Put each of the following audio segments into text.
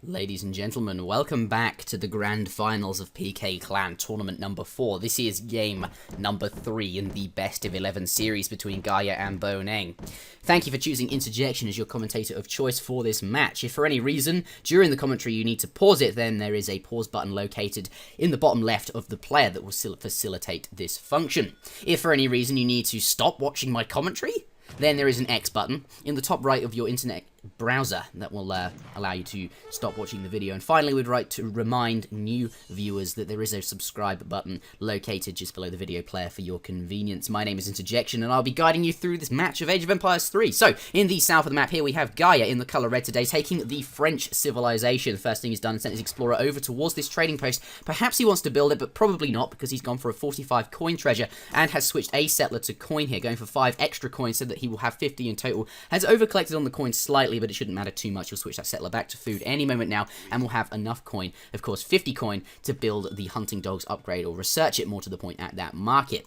Ladies and gentlemen, welcome back to the grand finals of PK Clan tournament number 4. This is game number 3 in the best of 11 series between Garja and Boneng. Thank you for choosing Interjection as your commentator of choice for this match. If for any reason during the commentary you need to pause it, then there is a pause button located in the bottom left of the player that will facilitate this function. If for any reason you need to stop watching my commentary, then there is an X button in the top right of your internet browser that will allow you to stop watching the video. And finally, we'd like to remind new viewers that there is a subscribe button located just below the video player for your convenience. My name is Interjection, and I'll be guiding you through this match of Age of Empires 3. So, in the south of the map here, we have Garja in the colour red today, taking the French civilization. The first thing he's done is sent his explorer over towards this trading post. Perhaps he wants to build it, but probably not, because he's gone for a 45 coin treasure and has switched a settler to coin here, going for 5 extra coins so that he will have 50 in total. Has over-collected on the coins slightly, but it shouldn't matter too much. He'll switch that settler back to food any moment now, and we'll have enough coin, of course 50 coin, to build the hunting dogs upgrade, or research it more to the point at that market.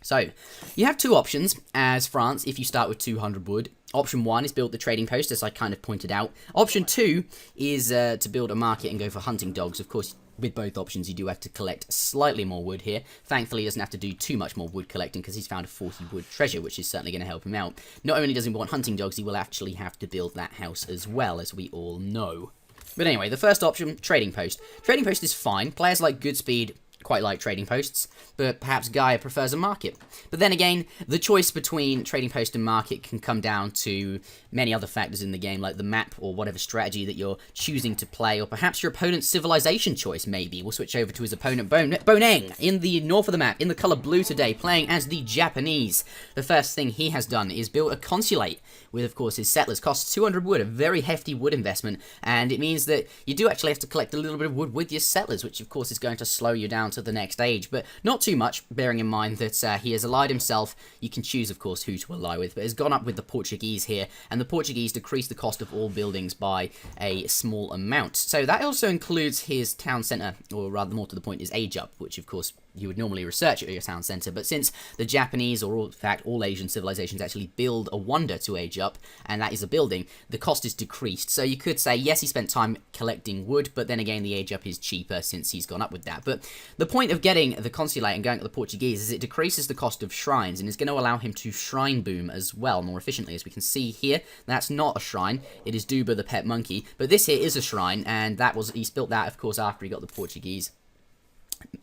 So, you have two options as France if you start with 200 wood. Option 1 is build the trading post, as I kind of pointed out. Option 2 is to build a market and go for hunting dogs. Of course, with both options, you do have to collect slightly more wood here. Thankfully, he doesn't have to do too much more wood collecting because he's found a 40 wood treasure, which is certainly going to help him out. Not only does he want hunting dogs, he will actually have to build that house as well, as we all know. But anyway, the first option, trading post. Trading post is fine. Players like Goodspeed quite like trading posts, but perhaps Garja prefers a market. But then again, the choice between trading post and market can come down to many other factors in the game, like the map or whatever strategy that you're choosing to play, or perhaps your opponent's civilization choice, maybe. We'll switch over to his opponent, Boneng, in the north of the map, in the colour blue today, playing as the Japanese. The first thing he has done is build a consulate with, of course, his settlers. Costs 200 wood, a very hefty wood investment, and it means that you do actually have to collect a little bit of wood with your settlers, which, of course, is going to slow you down to the next age, but not too much, bearing in mind that he has allied himself. You can choose, of course, who to ally with, but has gone up with the Portuguese here, and the Portuguese decrease the cost of all buildings by a small amount. So that also includes his town centre, or rather more to the point, his age up, which, of course, you would normally research at your town centre, but since the Japanese, or in fact all Asian civilizations, actually build a wonder to age up, and that is a building, the cost is decreased. So you could say, yes, he spent time collecting wood, but then again, the age up is cheaper since he's gone up with that. But the point of getting the consulate and going to the Portuguese is it decreases the cost of shrines, and is going to allow him to shrine boom as well, more efficiently. As we can see here, that's not a shrine, it is Duba the pet monkey, but this here is a shrine, and he's built that, of course, after he got the Portuguese.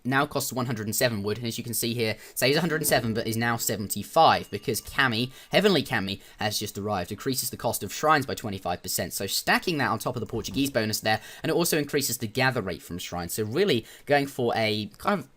Now costs 107 wood, and as you can see here, say he's 107, but is now 75, because Kami, Heavenly Kami, has just arrived. Decreases the cost of shrines by 25%, so stacking that on top of the Portuguese bonus there, and it also increases the gather rate from shrines, so really going for a kind of,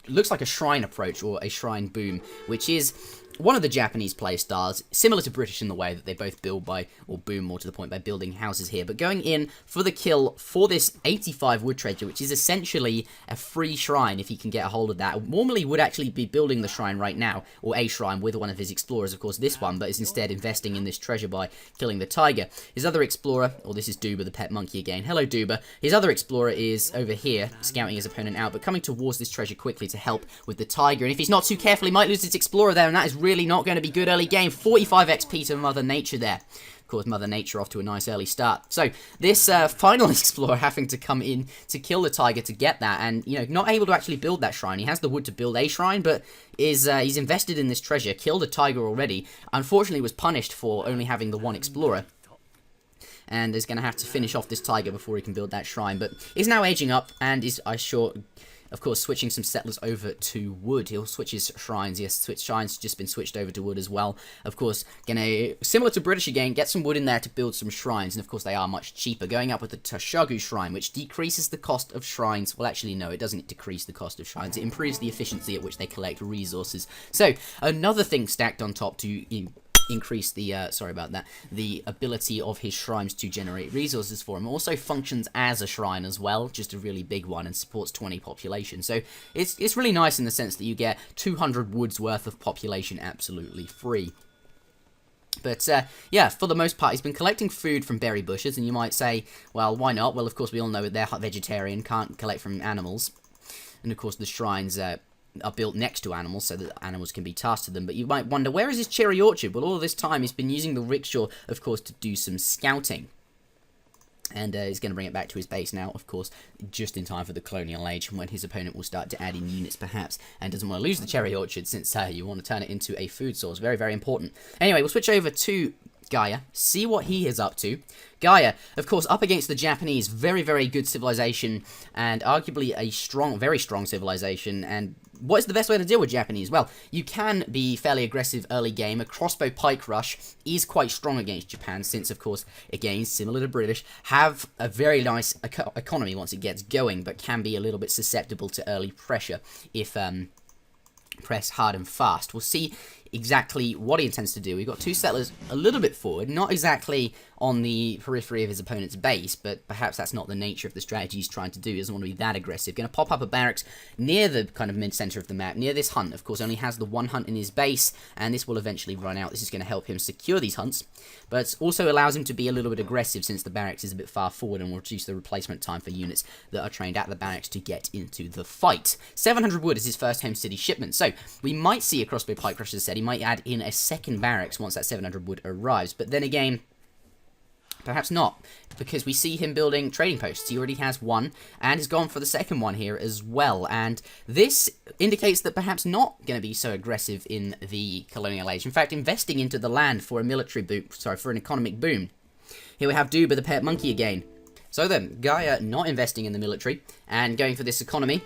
looks like a shrine approach, or a shrine boom, which is one of the Japanese play styles, similar to British in the way that they both build by, or boom more to the point, by building houses here, but going in for the kill for this 85 wood treasure, which is essentially a free shrine if he can get a hold of that. Normally would actually be building the shrine right now, or a shrine with one of his explorers, of course this one, but is instead investing in this treasure by killing the tiger. His other explorer, or this is Duba the pet monkey again, hello Duba, his other explorer is over here, scouting his opponent out, but coming towards this treasure quickly to help with the tiger, and if he's not too careful, he might lose his explorer there, and that is really not going to be good early game. 45 XP to Mother Nature there. Of course, Mother Nature off to a nice early start. So, this final explorer having to come in to kill the tiger to get that, and, you know, not able to actually build that shrine. He has the wood to build a shrine, but he's invested in this treasure, killed a tiger already. Unfortunately, was punished for only having the one explorer, and is going to have to finish off this tiger before he can build that shrine, but is now aging up, and is, of course, switching some settlers over to wood. He'll switch his shrines. Yes, switch shrines just been switched over to wood as well. Of course, gonna, similar to British again, get some wood in there to build some shrines, and of course they are much cheaper. Going up with the Tashagu shrine, which decreases the cost of shrines. Well, actually, no, it doesn't decrease the cost of shrines. It improves the efficiency at which they collect resources. So, another thing stacked on top to increase the, the ability of his shrines to generate resources for him. Also functions as a shrine as well, just a really big one, and supports 20 population. So it's really nice in the sense that you get 200 woods worth of population absolutely free. But, yeah, for the most part, he's been collecting food from berry bushes, and you might say, well, why not? Well, of course, we all know that they're vegetarian, can't collect from animals. And, of course, the shrines are built next to animals so that animals can be tasked to them. But you might wonder, where is his cherry orchard? Well, all this time he's been using the rickshaw, of course, to do some scouting. And he's going to bring it back to his base now, of course, just in time for the Colonial Age, when his opponent will start to add in units, perhaps, and doesn't want to lose the cherry orchard, since you want to turn it into a food source. Very, very important. Anyway, we'll switch over to Gaia, see what he is up to. Gaia, of course, up against the Japanese, very, very good civilization, and arguably a strong, very strong civilization. And what is the best way to deal with Japanese? Well, you can be fairly aggressive early game. A crossbow pike rush is quite strong against Japan, since, of course, again, similar to British, have a very nice economy once it gets going, but can be a little bit susceptible to early pressure if press hard and fast. We'll see exactly what he intends to do. We've got two settlers a little bit forward, not exactly on the periphery of his opponent's base, but perhaps that's not the nature of the strategy he's trying to do. He doesn't want to be that aggressive. Going to pop up a barracks near the kind of mid-center of the map, near this hunt. Of course, only has the one hunt in his base, and this will eventually run out. This is going to help him secure these hunts, but also allows him to be a little bit aggressive, since the barracks is a bit far forward, and will reduce the replacement time for units that are trained at the barracks to get into the fight. 700 wood is his first home city shipment, so we might see a crossbow pike rush, as I said. He might add in a second barracks once that 700 wood arrives, but then again, perhaps not, because we see him building trading posts. He already has one, and has gone for the second one here as well, and this indicates that perhaps not going to be so aggressive in the Colonial Age. In fact, investing into the land for a military boom, for an economic boom. Here we have Duba the pet monkey again. So then, Gaia not investing in the military, and going for this economy.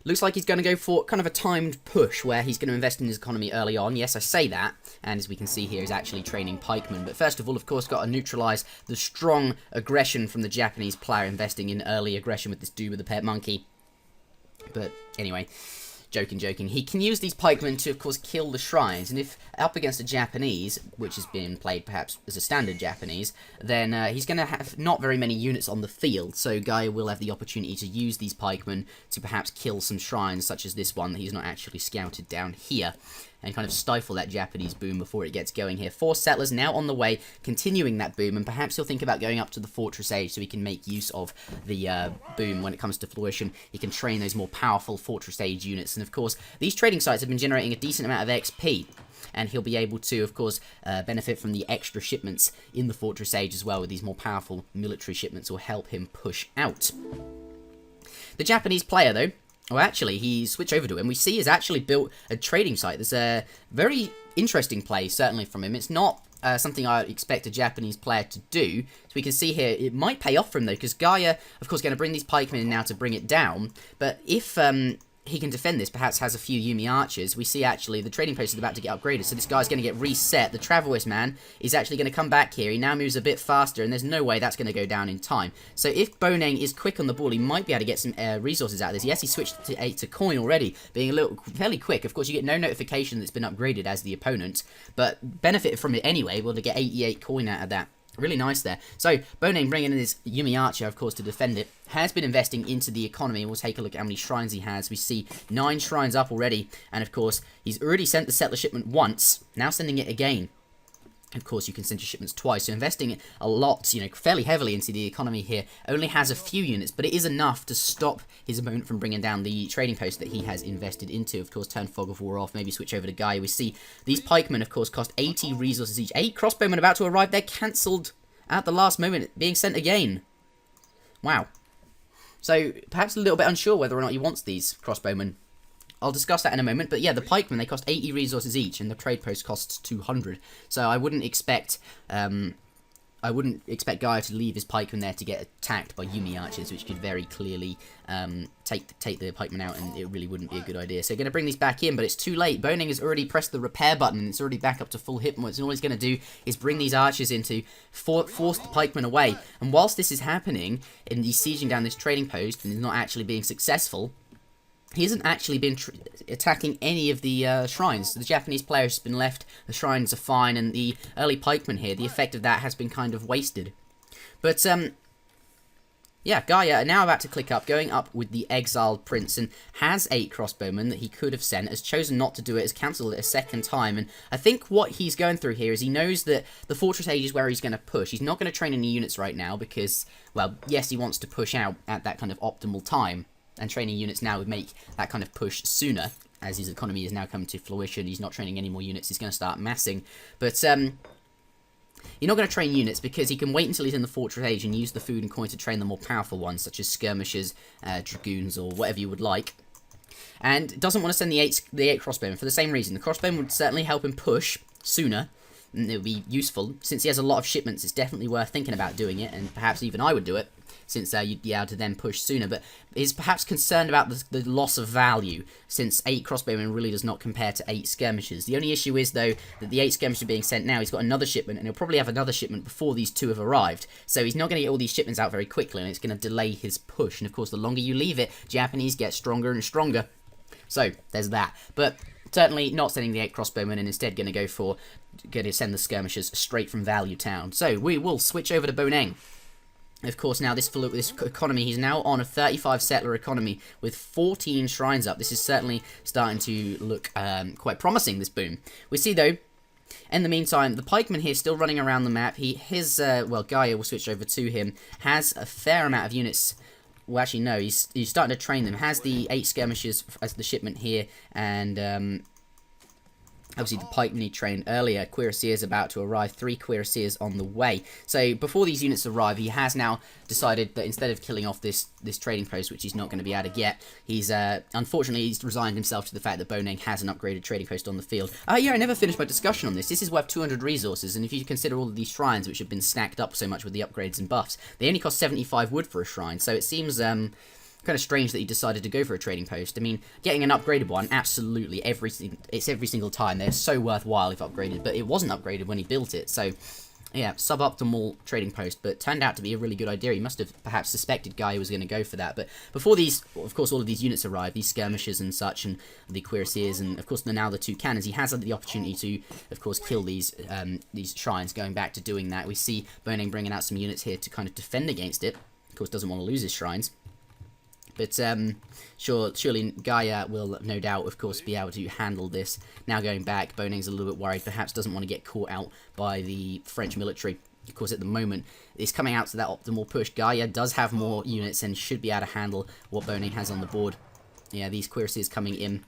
Looks like he's going to go for kind of a timed push, where he's going to invest in his economy early on. Yes, I say that, and as we can see here, he's actually training pikemen. But first of all, of course, got to neutralize the strong aggression from the Japanese player, investing in early aggression with this dude with the pet monkey. But anyway, joking. He can use these pikemen to, of course, kill the shrines, and if up against a Japanese, which has been played perhaps as a standard Japanese, then he's going to have not very many units on the field, so Gaia will have the opportunity to use these pikemen to perhaps kill some shrines, such as this one that he's not actually scouted down here, and kind of stifle that Japanese boom before it gets going here. 4 settlers now on the way, continuing that boom, and perhaps he'll think about going up to the Fortress Age so he can make use of the boom when it comes to fruition. He can train those more powerful Fortress Age units, and of course, these trading sites have been generating a decent amount of XP, and he'll be able to, of course, benefit from the extra shipments in the Fortress Age as well, with these more powerful military shipments will help him push out. The Japanese player, though, well, actually, he switched over to him. We see he's actually built a trading site. There's a very interesting play, certainly, from him. It's not something I expect a Japanese player to do. So we can see here, it might pay off for him, though, because Gaia, of course, going to bring these pikemen in now to bring it down. But if he can defend this, perhaps has a few Yumi archers, we see actually the trading post is about to get upgraded, so this guy's going to get reset. The Travelist man is actually going to come back here. He now moves a bit faster, and there's no way that's going to go down in time. So if Boneng is quick on the ball, he might be able to get some resources out of this. Yes, he switched to 8 to coin already, being a little fairly quick. Of course, you get no notification that it's been upgraded as the opponent, but benefited from it anyway. We'll get 88 coin out of that. Really nice there. So, Boneng bringing in his Yumi Archer, of course, to defend it. Has been investing into the economy. We'll take a look at how many shrines he has. We see 9 shrines up already. And, of course, he's already sent the settler shipment once. Now sending it again. Of course, you can send your shipments twice. So, investing a lot, fairly heavily into the economy here. Only has a few units, but it is enough to stop his opponent from bringing down the trading post that he has invested into. Of course, turn Fog of War off. Maybe switch over to Gaia. We see these pikemen, of course, cost 80 resources each. 8 crossbowmen about to arrive. They're cancelled at the last moment, being sent again. Wow. So, perhaps a little bit unsure whether or not he wants these crossbowmen. I'll discuss that in a moment, but yeah, the pikemen, they cost 80 resources each, and the trade post costs 200. So I wouldn't expect Gaia to leave his pikemen there to get attacked by Yumi archers, which could very clearly take the pikemen out, and it really wouldn't be a good idea. So going to bring these back in, but it's too late. Boneng has already pressed the repair button, and it's already back up to full hit points, and all he's going to do is bring these archers in to force the pikemen away. And whilst this is happening, and he's sieging down this trading post, and he's not actually being successful, he hasn't actually been attacking any of the shrines. The Japanese player has been left, the shrines are fine, and the early pikemen here, the effect of that has been kind of wasted. But, yeah, Gaia now about to click up, going up with the exiled prince, and has 8 crossbowmen that he could have sent, has chosen not to do it, has cancelled it a second time, and I think what he's going through here is he knows that the Fortress Age is where he's going to push. He's not going to train any units right now because, well, yes, he wants to push out at that kind of optimal time. And training units now would make that kind of push sooner, as his economy is now coming to fruition. He's not training any more units. He's going to start massing. But You're not going to train units because he can wait until he's in the Fortress Age and use the food and coin to train the more powerful ones, such as skirmishers, dragoons, or whatever you would like. And doesn't want to send the 8 crossbowmen for the same reason. The crossbowmen would certainly help him push sooner, and it would be useful. Since he has a lot of shipments, it's definitely worth thinking about doing it, and perhaps even I would do it, since you'd be able to then push sooner, but is perhaps concerned about the loss of value, since 8 crossbowmen really does not compare to 8 skirmishers. The only issue is, though, that the 8 skirmishers being sent now, he's got another shipment, and he'll probably have another shipment before these 2 have arrived, so he's not going to get all these shipments out very quickly, and it's going to delay his push, and of course, the longer you leave it, Japanese get stronger and stronger. So, there's that. But certainly not sending the 8 crossbowmen, and instead going to send the skirmishers straight from Value Town. So, we will switch over to Boneng. Of course, now this economy, he's now on a 35 settler economy with 14 shrines up. This is certainly starting to look quite promising, this boom. We see, though, in the meantime, the pikeman here still running around the map. Well, Gaia will switch over to him, has a fair amount of units. Well, actually, no, he's starting to train them. Has the 8 skirmishers as the shipment here, and obviously the pikeman he trained earlier. Cuirassiers about to arrive, 3 cuirassiers on the way. So before these units arrive, he has now decided that instead of killing off this trading post, which he's not going to be able to get, he's unfortunately he's resigned himself to the fact that Boneng has an upgraded trading post on the field. Yeah, I never finished my discussion on this. This is worth 200 resources, and if you consider all of these shrines which have been stacked up so much with the upgrades and buffs, they only cost 75 wood for a shrine. So it seems kind of strange that he decided to go for a trading post. I mean, getting an upgraded one, absolutely, it's every single time. They're so worthwhile if upgraded, but it wasn't upgraded when he built it, so yeah, suboptimal trading post, but turned out to be a really good idea. He must have perhaps suspected Guy was going to go for that, but before these, of course, all of these units arrive, these skirmishers and such, and the cuirassiers, and of course now the 2 cannons, he has had the opportunity to, of course, kill these shrines. Going back to doing that, we see Boneng bringing out some units here to kind of defend against it. Of course, doesn't want to lose his shrines. But surely Gaia will, no doubt, of course, be able to handle this. Now going back, Boneng's a little bit worried, perhaps doesn't want to get caught out by the French military. Of course, at the moment, it's coming out to that optimal push. Gaia does have more units and should be able to handle what Boneng has on the board. Yeah, these cuirassiers coming in.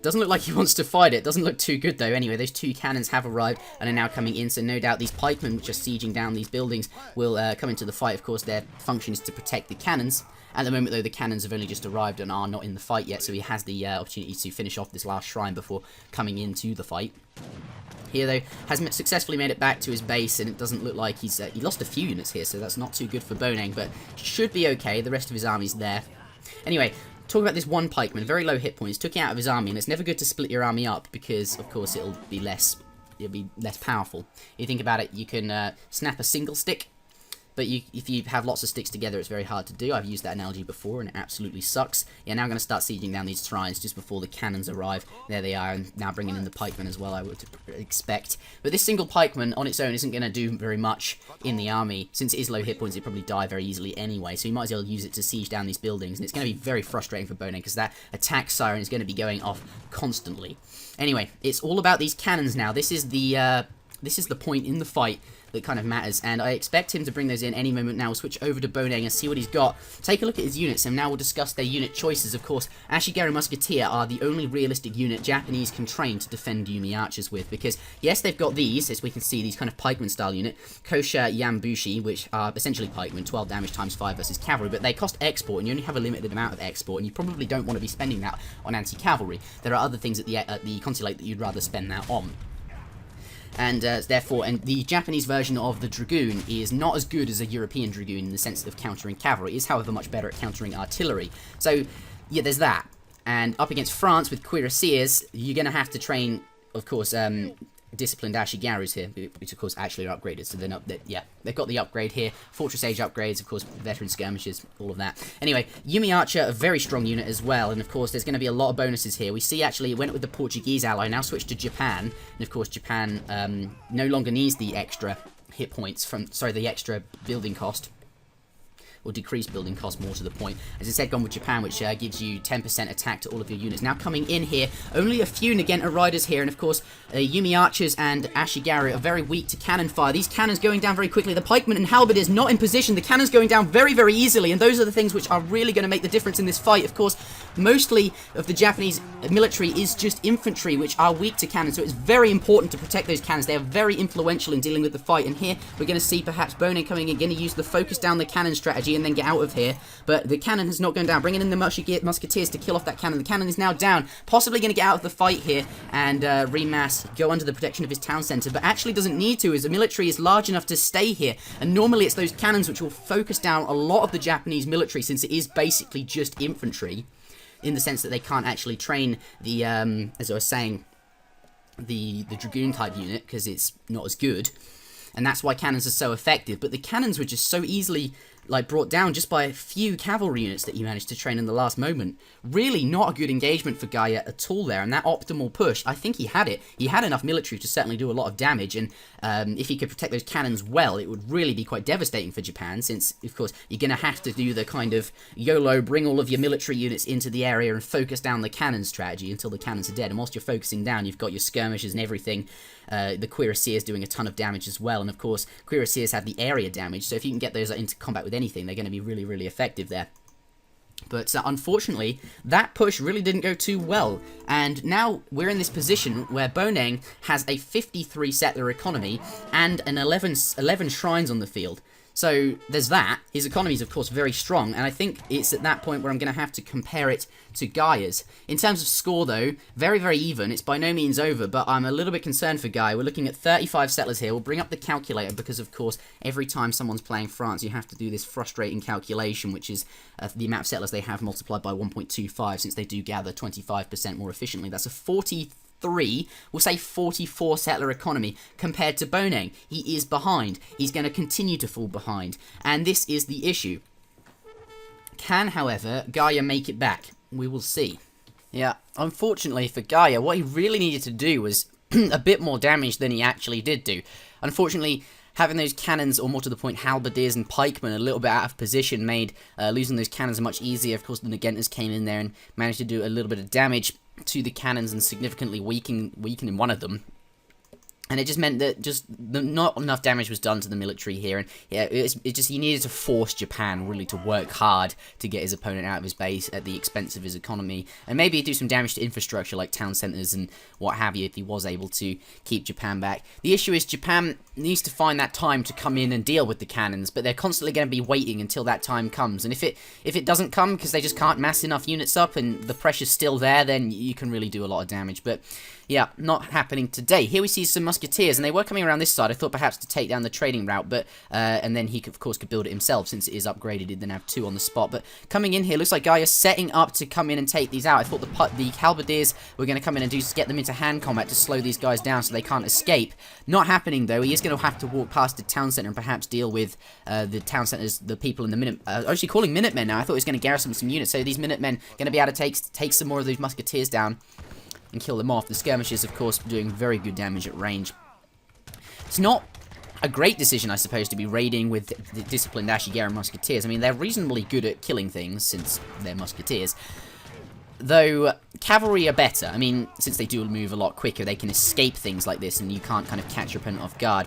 Doesn't look like he wants to fight it. Doesn't look too good, though. Anyway, those 2 cannons have arrived and are now coming in, so no doubt these pikemen, which are sieging down these buildings, will come into the fight. Of course, their function is to protect the cannons. At the moment, though, the cannons have only just arrived and are not in the fight yet, so he has the opportunity to finish off this last shrine before coming into the fight. Here, though, has successfully made it back to his base, and it doesn't look like he lost a few units here, so that's not too good for Boneng, but should be okay. The rest of his army's there. Anyway, talk about this one pikeman, very low hit points, took it out of his army, and it's never good to split your army up because, of course, it'll be less powerful. You think about it, you can snap a single stick, but if you have lots of sticks together, it's very hard to do. I've used that analogy before, and it absolutely sucks. Yeah, now I'm going to start sieging down these shrines just before the cannons arrive. There they are, and now bringing in the pikemen as well, I would expect. But this single pikeman on its own isn't going to do very much in the army. Since it is low hit points, it probably die very easily anyway, so you might as well use it to siege down these buildings, and it's going to be very frustrating for Boneng, because that attack siren is going to be going off constantly. Anyway, it's all about these cannons now. This is the point in the fight that kind of matters, and I expect him to bring those in any moment now. We'll switch over to Boneng and see what he's got. Take a look at his units, and now we'll discuss their unit choices. Of course, Ashigaru Musketeer are the only realistic unit Japanese can train to defend Yumi archers with, because, yes, they've got these, as we can see, these kind of pikeman style unit, Kosha Yambushi, which are essentially pikemen, 12 damage times 5 versus cavalry, but they cost export, and you only have a limited amount of export, and you probably don't want to be spending that on anti-cavalry. There are other things at the consulate that you'd rather spend that on. And therefore, the Japanese version of the Dragoon is not as good as a European Dragoon in the sense of countering cavalry. It is, however, much better at countering artillery. So, yeah, there's that. And up against France with Cuirassiers, you're going to have to train, of course, disciplined Ashigarus here, which of course actually are upgraded, so they're not, yeah, they've got the upgrade here, Fortress Age upgrades, of course, veteran skirmishers, all of that. Anyway, Yumi Archer, a very strong unit as well, and of course there's going to be a lot of bonuses here. We see actually it went with the Portuguese ally, now switched to Japan, and of course Japan no longer needs the extra hit points from, sorry, the extra building cost. or decrease building cost more to the point. As I said, gone with Japan, which gives you 10% attack to all of your units. Now coming in here, only a few Nagenta riders here, and of course, Yumi archers and Ashigaru are very weak to cannon fire. These cannons going down very quickly. The pikemen and halberdiers not in position. The cannons going down very, very easily, and those are the things which are really going to make the difference in this fight. Of course, mostly of the Japanese military is just infantry, which are weak to cannons, so it's very important to protect those cannons. They are very influential in dealing with the fight, and here we're going to see perhaps Boneng coming in, going to use the focus down the cannon strategy and then get out of here, but the cannon has not gone down, bringing in the musketeers to kill off that cannon. The cannon is now down, possibly going to get out of the fight here and remass, go under the protection of his town centre, but actually doesn't need to, as the military is large enough to stay here, and normally it's those cannons which will focus down a lot of the Japanese military, since it is basically just infantry, in the sense that they can't actually train the, as I was saying, the Dragoon type unit, because it's not as good, and that's why cannons are so effective. But the cannons were just so easily brought down just by a few cavalry units that you managed to train in the last moment. Really not a good engagement for Gaia at all there, and that optimal push, I think he had it. He had enough military to certainly do a lot of damage, and if he could protect those cannons well, it would really be quite devastating for Japan, since, of course, you're going to have to do the kind of YOLO, bring all of your military units into the area and focus down the cannon strategy until the cannons are dead, and whilst you're focusing down, you've got your skirmishers and everything. The cuirassiers doing a ton of damage as well, and of course, cuirassiers have the area damage, so if you can get those into combat with anything, they're going to be really, really effective there. But unfortunately, that push really didn't go too well, and now we're in this position where Boneng has a 53 settler economy and an 11 shrines on the field. So there's that. His economy is, of course, very strong, and I think it's at that point where I'm going to have to compare it to Gaia's. In terms of score, though, very, very even. It's by no means over, but I'm a little bit concerned for Gaia. We're looking at 35 settlers here. We'll bring up the calculator because, of course, every time someone's playing France, you have to do this frustrating calculation, which is the amount of settlers they have multiplied by 1.25, since they do gather 25% more efficiently. That's a 43, we'll say 44 settler economy compared to Boneng. He is behind. He's going to continue to fall behind, and this is the issue. Can, however, Gaia make it back? We will see. Yeah, unfortunately for Gaia, what he really needed to do was a bit more damage than he actually did do. Unfortunately, having those cannons, or more to the point, halberdiers and pikemen a little bit out of position made losing those cannons much easier. Of course, the Nagentas came in there and managed to do a little bit of damage to the cannons and significantly weakening one of them. And it just meant that not enough damage was done to the military here, and yeah, he needed to force Japan really to work hard to get his opponent out of his base at the expense of his economy, and maybe do some damage to infrastructure like town centers and what have you if he was able to keep Japan back. The issue is Japan needs to find that time to come in and deal with the cannons, but they're constantly going to be waiting until that time comes, and if it doesn't come because they just can't mass enough units up and the pressure's still there, then you can really do a lot of damage. But yeah, not happening today. Here we see some musketeers, and they were coming around this side. I thought perhaps to take down the trading route, but and then he, of course, could build it himself since it is upgraded. He'd then have 2 on the spot. But coming in here, looks like Gaia setting up to come in and take these out. I thought the halberdiers were going to come in and get them into hand combat to slow these guys down so they can't escape. Not happening, though. He is going to have to walk past the town centre and perhaps deal with the town centres, the people in the actually calling Minutemen now. I thought he was going to garrison some units, so these Minutemen are going to be able to take some more of those musketeers down and kill them off. The skirmishers, of course, doing very good damage at range. It's not a great decision, I suppose, to be raiding with the disciplined Ashigaru musketeers. I mean, they're reasonably good at killing things, since they're musketeers. Though, cavalry are better. I mean, since they do move a lot quicker, they can escape things like this, and you can't kind of catch your opponent off guard.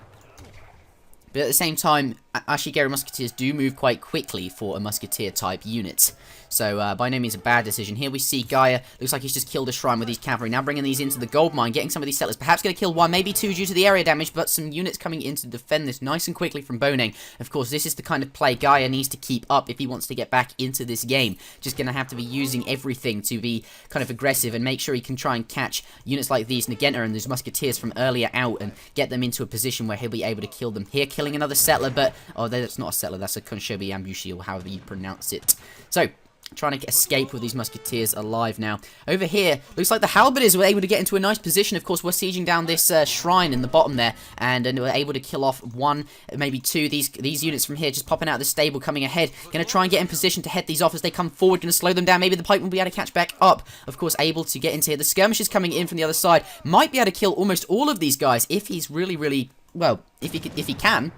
But at the same time, Ashigaru musketeers do move quite quickly for a musketeer-type unit. So, by no means a bad decision. Here we see Gaia. Looks like he's just killed a shrine with these cavalry. Now bringing these into the gold mine, getting some of these settlers. Perhaps going to kill 1, maybe 2 due to the area damage, but some units coming in to defend this nice and quickly from Boneng. Of course, this is the kind of play Gaia needs to keep up if he wants to get back into this game. Just going to have to be using everything to be kind of aggressive and make sure he can try and catch units like these Nagenta and those musketeers from earlier out and get them into a position where he'll be able to kill them. Here, killing another settler, but oh, that's not a settler, that's a Konshobi Ambushi, or however you pronounce it. So, trying to escape with these musketeers alive now. Over here, looks like the halberdiers were able to get into a nice position. Of course, we're sieging down this shrine in the bottom there, and we're able to kill off 1, maybe 2. These units from here just popping out of the stable, coming ahead. Going to try and get in position to head these off as they come forward. Going to slow them down. Maybe the pike will be able to catch back up. Of course, able to get into here. The skirmishers coming in from the other side. Might be able to kill almost all of these guys if he's really, really, well, if he can.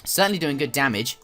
Certainly doing good damage.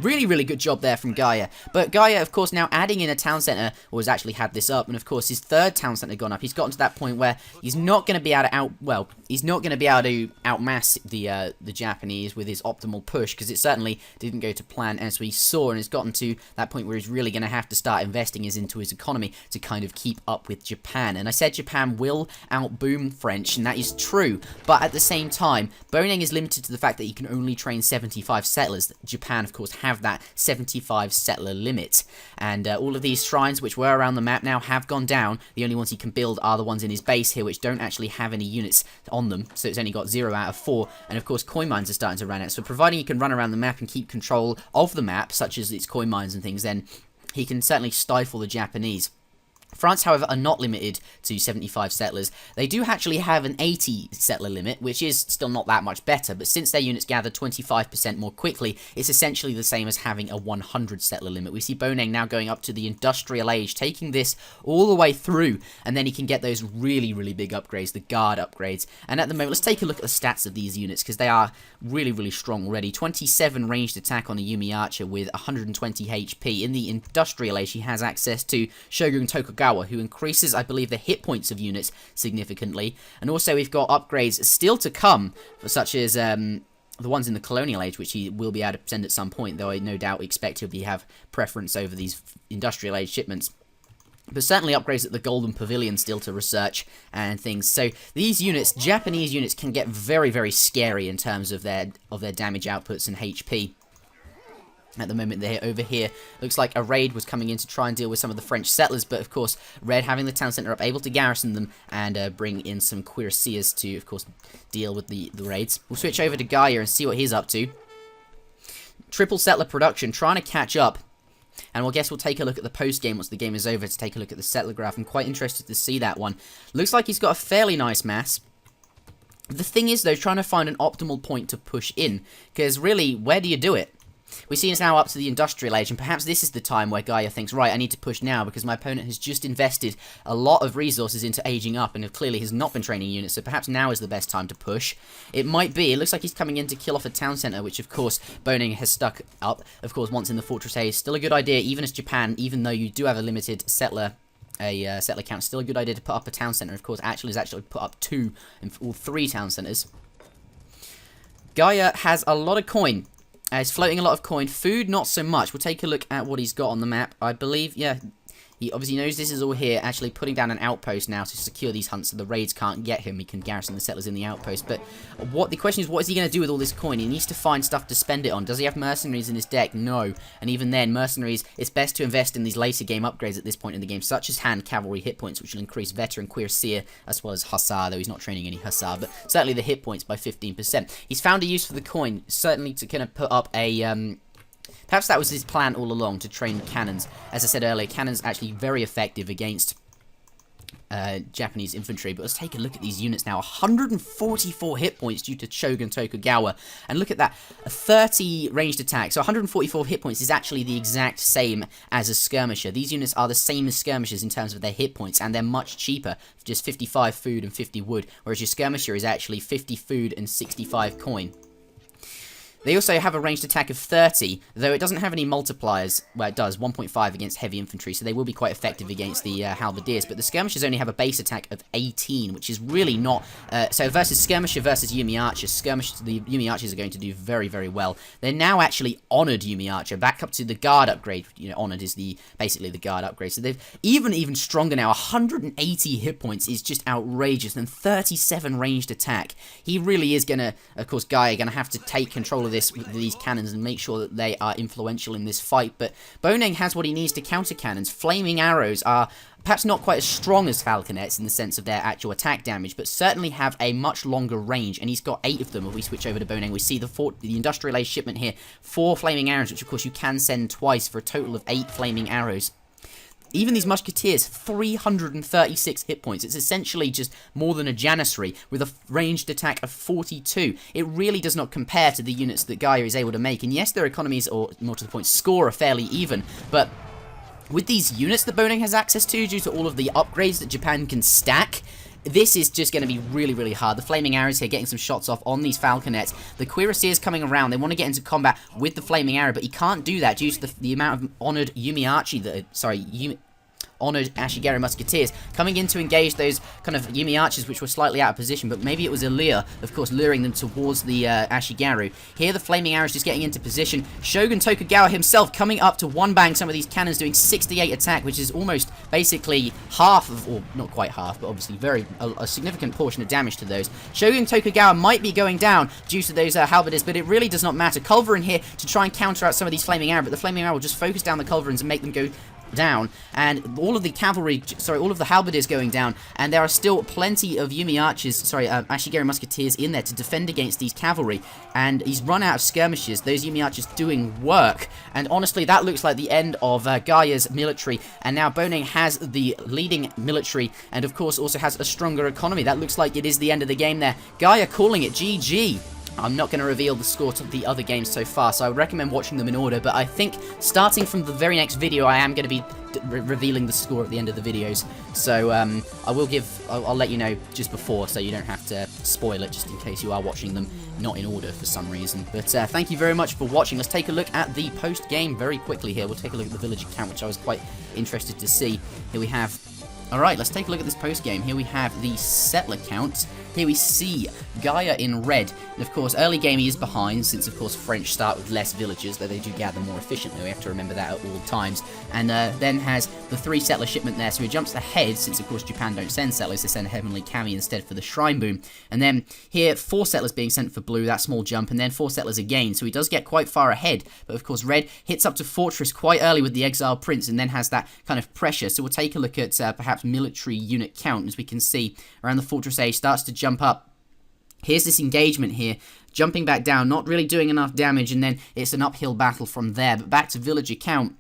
Really, really good job there from Garja. But Garja, of course, now adding in a town centre, or has actually had this up, and of course his third town centre gone up. He's gotten to that point where he's not going to be able to he's not going to be able to outmass the Japanese with his optimal push, because it certainly didn't go to plan as we saw, and has gotten to that point where he's really going to have to start investing into his economy to kind of keep up with Japan. And I said Japan will outboom French, and that is true, but at the same time, Boneng is limited to the fact that he can only train 75 settlers. Japan, of course, have that 75 settler limit, and all of these shrines which were around the map now have gone down. The only ones he can build are the ones in his base here, which don't actually have any units on them, so it's only got 0 out of 4, and of course coin mines are starting to run out. So providing he can run around the map and keep control of the map, such as its coin mines and things, then he can certainly stifle the Japanese. France, however, are not limited to 75 settlers. They do actually have an 80 settler limit, which is still not that much better, but since their units gather 25% more quickly, it's essentially the same as having a 100 settler limit. We see Boneng now going up to the industrial age, taking this all the way through, and then he can get those really, really big upgrades, the guard upgrades. And at the moment, let's take a look at the stats of these units, because they are really, really strong already. 27 ranged attack on a Yumi Archer with 120 HP. In the industrial age, he has access to Shogun Tokugawa, who increases, I believe, the hit points of units significantly. And also we've got upgrades still to come, such as the ones in the Colonial age, which he will be able to send at some point, though I no doubt expect he'll have preference over these industrial age shipments. But certainly upgrades at the Golden Pavilion still to research and things. So these units, Japanese units, can get very, very scary in terms of their damage outputs and HP. At the moment, they're over here. Looks like a raid was coming in to try and deal with some of the French settlers, but of course, Red, having the town centre up, able to garrison them and bring in some cuirassiers to, of course, deal with the raids. We'll switch over to Garja and see what he's up to. Triple settler production, trying to catch up. And I guess we'll take a look at the post-game once the game is over to take a look at the settler graph. I'm quite interested to see that one. Looks like he's got a fairly nice mass. The thing is, though, trying to find an optimal point to push in, because really, where do you do it? We see it's now up to the industrial age, and perhaps this is the time where Garja thinks, right, I need to push now, because my opponent has just invested a lot of resources into aging up, and clearly has not been training units, so perhaps now is the best time to push. It might be. It looks like he's coming in to kill off a town centre, which, of course, Boneng has stuck up. Of course, once in the Fortress A is still a good idea, even as Japan, even though you do have a limited settler count, still a good idea to put up a town centre. Of course, has actually put up 2 and all 3 town centres. Garja has a lot of coin. He's floating a lot of coin. Food, not so much. We'll take a look at what he's got on the map. I believe, yeah, he obviously knows this is all here. Actually putting down an outpost now to secure these hunts so the raids can't get him. He can garrison the settlers in the outpost. But the question is, what is he going to do with all this coin? He needs to find stuff to spend it on. Does he have mercenaries in his deck? No. And even then, mercenaries, it's best to invest in these later game upgrades at this point in the game, such as hand cavalry hit points, which will increase veteran cuirassier, as well as hussar, though he's not training any hussar, but certainly the hit points by 15%. He's found a use for the coin, certainly to kind of put up a perhaps that was his plan all along, to train cannons. As I said earlier, cannons actually very effective against Japanese infantry. But let's take a look at these units now. 144 hit points due to Shogun Tokugawa. And look at that, a 30 ranged attack. So 144 hit points is actually the exact same as a skirmisher. These units are the same as skirmishers in terms of their hit points, and they're much cheaper. Just 55 food and 50 wood, whereas your skirmisher is actually 50 food and 65 coin. They also have a ranged attack of 30, though it doesn't have any multipliers. Well, it does, 1.5 against heavy infantry, so they will be quite effective against the halberdiers. But the skirmishers only have a base attack of 18, which is really not... so versus skirmisher versus Yumi Archers, the Yumi Archers are going to do very, very well. They're now actually honoured Yumi Archer, back up to the guard upgrade. You know, honoured is basically the guard upgrade. So they've even stronger now. 180 hit points is just outrageous, and 37 ranged attack. He really is going to, of course, Garja going to have to take control of these cannons and make sure that they are influential in this fight. But Boneng has what he needs to counter cannons. Flaming arrows are perhaps not quite as strong as falconets in the sense of their actual attack damage, but certainly have a much longer range, and he's got 8 of them. If we switch over to Boneng, we see the industrial age shipment here, 4 flaming arrows, which of course you can send twice for a total of 8 flaming arrows. Even these musketeers, 336 hit points. It's essentially just more than a janissary with a ranged attack of 42. It really does not compare to the units that Garja is able to make. And yes, their economies, or more to the point, score are fairly even. But with these units that Boneng has access to, due to all of the upgrades that Japan can stack, this is just going to be really, really hard. The Flaming Arrows here getting some shots off on these Falconets. The Cuirassiers coming around. They want to get into combat with the Flaming Arrow, but he can't do that due to the amount of honored honored Ashigaru Musketeers coming in to engage those kind of Yumi archers which were slightly out of position, but maybe it was Aaliyah, of course, luring them towards the Ashigaru. Here the Flaming Arrows just getting into position. Shogun Tokugawa himself coming up to one-bang some of these cannons, doing 68 attack, which is almost basically half of, or not quite half, but obviously a significant portion of damage to those. Shogun Tokugawa might be going down due to those halberdiers, but it really does not matter. Culverin here to try and counter out some of these Flaming Arrows, but the Flaming Arrow will just focus down the Culverins and make them go down, and all of the cavalry, all of the halberdiers going down, and there are still plenty of Yumi archers, Ashigaru Musketeers in there to defend against these cavalry, and he's run out of skirmishes, those Yumi archers doing work, and honestly that looks like the end of Garja's military, and now Boneng has the leading military, and of course also has a stronger economy. That looks like it is the end of the game there. Garja calling it GG. I'm not going to reveal the score to the other games so far, so I would recommend watching them in order, but I think starting from the very next video, I am going to be revealing the score at the end of the videos, so I'll let you know just before, so you don't have to spoil it, just in case you are watching them not in order for some reason. But thank you very much for watching. Let's take a look at the post-game very quickly here. We'll take a look at the village account, which I was quite interested to see. Here we have... Alright, let's take a look at this post-game. Here we have the settler count. Here we see Garja in red. And of course, early game he is behind, since of course French start with less villagers, though they do gather more efficiently. We have to remember that at all times. And then has the 3 settler shipment there, so he jumps ahead, since of course Japan don't send settlers, they send Heavenly Kami instead for the Shrine Boom. And then here, 4 settlers being sent for blue, that small jump, and then 4 settlers again, so he does get quite far ahead. But of course red hits up to Fortress quite early with the Exiled Prince, and then has that kind of pressure. So we'll take a look at perhaps military unit count. As we can see around the Fortress A, starts to jump up. Here's this engagement here, jumping back down, not really doing enough damage, and then it's an uphill battle from there. But back to villager count.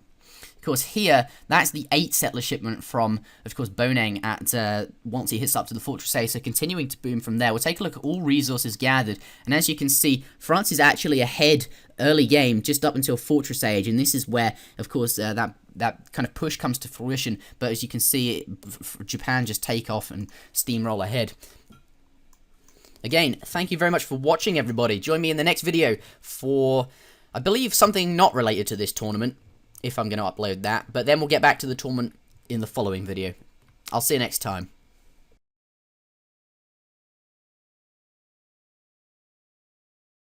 Of course, here, that's the 8 settler shipment from, of course, Boneng at once he hits up to the Fortress A, so continuing to boom from there. We'll take a look at all resources gathered, and as you can see, France is actually ahead early game, just up until Fortress Age, and this is where, of course, that kind of push comes to fruition, but as you can see, Japan just take off and steamroll ahead. Again, thank you very much for watching, everybody. Join me in the next video for, I believe, something not related to this tournament, if I'm going to upload that, but then we'll get back to the tournament in the following video. I'll see you next time.